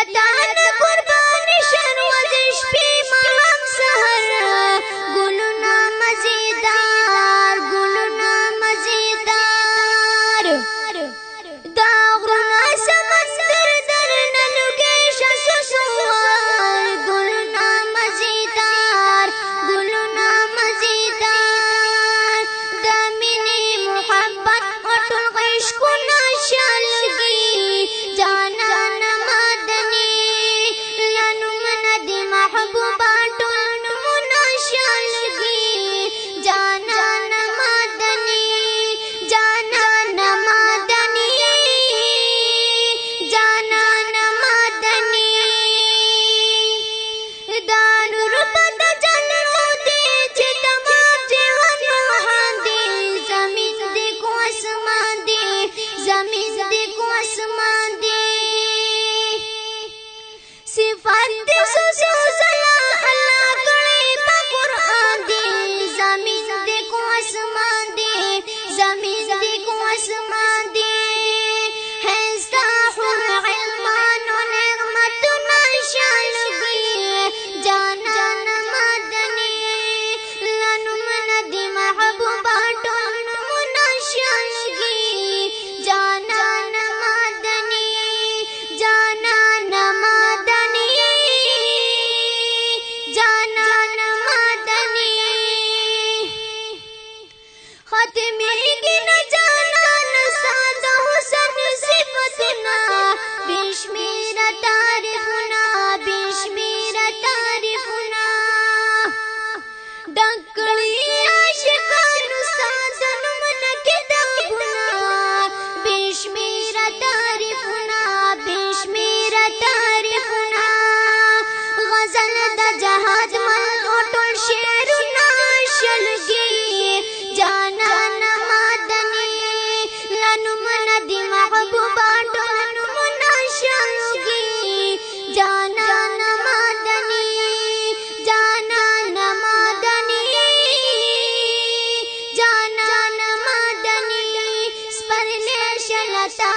لتان قربان شروزش پی مهم سهر گلنا مزیدار گلنا مزیدار دا غرنا سمندر در نلگیش سسوار گلنا مزیدار گلنا مزیدار دا منی محبت اٹل عشقنا شالگی جانا نمادنی لنو من دی محبوباتو نمنا شالگی جانا نمادنی جانا نمادنی جانا نمادنی دانو ربت جلو دی چه تمام جهان روحان دی زمین دی کو اسمان دی زمین دی کو اسمان دی صفات دی سوزو زلا اللہ کڑی پا قرآن دی زمین دی کو اسمان دی زمین دی کو اسمان دی ہستاح علمان و نعمتنا شالگی جانا نمادنی لنو من دی محبوباتو نمنا شالگی جانا نمادنی جانا نمادنی جانا نمادنی ختمی کی نہ جانا نساد حسن صفتنا بشمیر تعریفنا بشمیر تعریفنا ڈکڑی عاشقان استاد نمن کے دگنا بشمیر تعریفنا بشمیر تعریفنا غزل دا جہاد مل اٹل شعرنا شلگی جانا نمادنی لنو من دی محبوباتو نمنا شلگی جانا نمادنی جانا نمادنی جانا نمادنی سپرلی شلتا